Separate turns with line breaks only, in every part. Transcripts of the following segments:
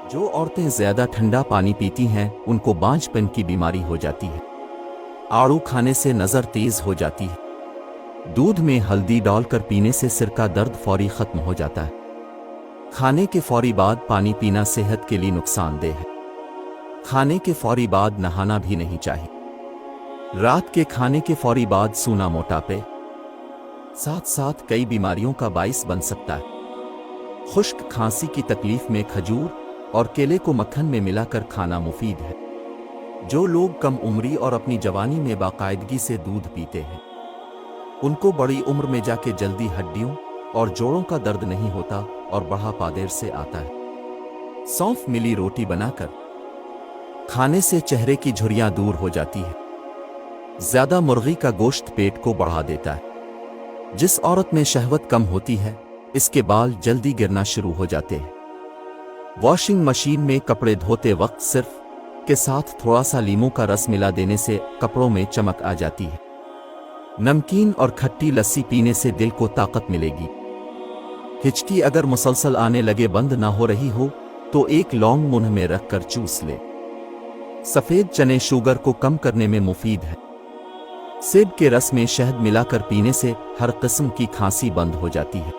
जो औरतें ज्यादा ठंडा पानी पीती हैं उनको बांझपन की बीमारी हो जाती है। आड़ू खाने से नजर तेज हो जाती है। दूध में हल्दी डालकर पीने से सिर का दर्द फौरी खत्म हो जाता है। खाने के फौरी बाद पानी पीना सेहत के लिए नुकसानदेह है। खाने के फौरी बाद नहाना भी नहीं चाहिए। रात के खाने के फौरी बाद सूना मोटापे साथ साथ कई बीमारियों का बाइस बन सकता है। खुश्क खांसी की तकलीफ में खजूर और केले को मक्खन में मिलाकर खाना मुफीद है। जो लोग कम उम्री और अपनी जवानी में बाकायदगी से दूध पीते हैं उनको बड़ी उम्र में जाके जल्दी हड्डियों और जोड़ों का दर्द नहीं होता और बढ़ापा देर से आता है। सौंफ मिली रोटी बनाकर खाने से चेहरे की झुर्रियां दूर हो जाती है। ज्यादा मुर्गी का गोश्त पेट को बढ़ा देता है। जिस औरत में शहवत कम होती है इसके बाल जल्दी गिरना शुरू हो जाते हैं। वॉशिंग मशीन में कपड़े धोते वक्त सिर्फ के साथ थोड़ा सा लीमू का रस मिला देने से कपड़ों में चमक आ जाती है। नमकीन और खट्टी लस्सी पीने से दिल को ताकत मिलेगी। हिचकी अगर मुसलसल आने लगे बंद ना हो रही हो तो एक लौंग मुंह में रखकर चूस ले। सफेद चने शुगर को कम करने में मुफीद है। सेब के रस में शहद मिलाकर पीने से हर किस्म की खांसी बंद हो जाती है।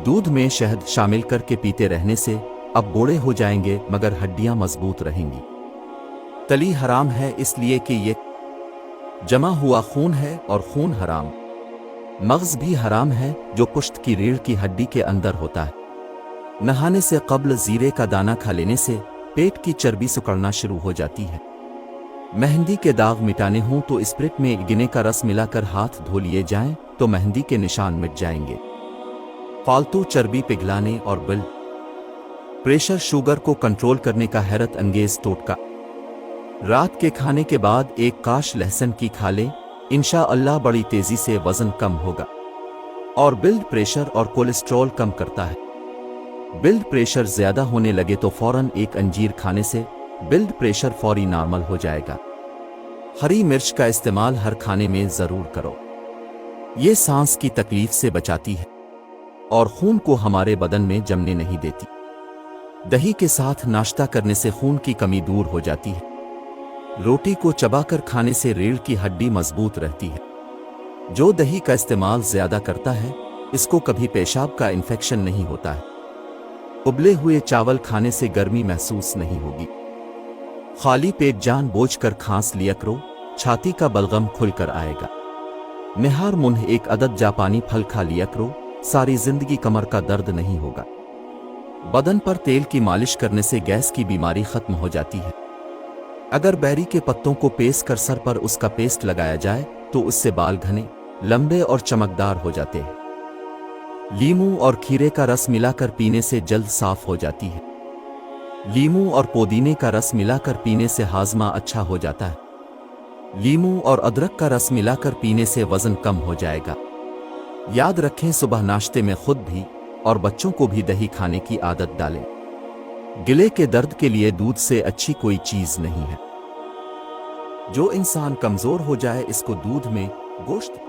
दूध में शहद शामिल करके पीते रहने से अब बूढ़े हो जाएंगे मगर हड्डियां मजबूत रहेंगी। तली हराम है इसलिए कि ये जमा हुआ खून है और खून हराम। मग़ज़ भी हराम है जो पुश्त की रीढ़ की हड्डी के अंदर होता है। नहाने से कब्ल जीरे का दाना खा लेने से पेट की चर्बी सिकुड़ना शुरू हो जाती है। मेहंदी के दाग मिटाने हों तो स्प्रिट में गिने का रस मिलाकर हाथ धो लिए जाएं तो मेहंदी के निशान मिट जाएंगे। फालतू चर्बी पिघलाने और ब्लड प्रेशर शुगर को कंट्रोल करने का हैरत अंगेज टोटका। रात के खाने के बाद एक काश लहसुन की खा लें, इंशाअल्लाह बड़ी तेजी से वजन कम होगा और ब्लड प्रेशर और कोलेस्ट्रॉल कम करता है। ब्लड प्रेशर ज्यादा होने लगे तो फौरन एक अंजीर खाने से ब्लड प्रेशर फौरी नॉर्मल हो जाएगा। हरी मिर्च का इस्तेमाल हर खाने में जरूर करो। ये सांस की तकलीफ से बचाती है और खून को हमारे बदन में जमने नहीं देती। दही के साथ नाश्ता करने से खून की कमी दूर हो जाती है। रोटी को चबाकर खाने से रीढ़ की हड्डी मजबूत रहती है। जो दही का इस्तेमाल ज्यादा करता है इसको कभी पेशाब का इन्फेक्शन नहीं होता है। उबले हुए चावल खाने से गर्मी महसूस नहीं होगी। खाली पेट जानबूझकर खांस लिया करो, छाती का बलगम खुलकर आएगा। निहार मुंह एक अदद जापानी फल खा लिया करो, सारी जिंदगी कमर का दर्द नहीं होगा। बदन पर तेल की मालिश करने से गैस की बीमारी खत्म हो जाती है। अगर बेरी के पत्तों को पेस्ट कर सर पर उसका पेस्ट लगाया जाए तो उससे बाल घने, लंबे और चमकदार हो जाते हैं। लीमू और खीरे का रस मिलाकर पीने से जल्द साफ हो जाती है। लीमू और पुदीने का रस मिलाकर पीने से हाजमा अच्छा हो जाता है। लीमू और अदरक का रस मिलाकर पीने से वजन कम हो जाएगा। याद रखें सुबह नाश्ते में खुद भी और बच्चों को भी दही खाने की आदत डालें। गिले के दर्द के लिए दूध से अच्छी कोई चीज नहीं है। जो इंसान कमजोर हो जाए इसको दूध में गोश्त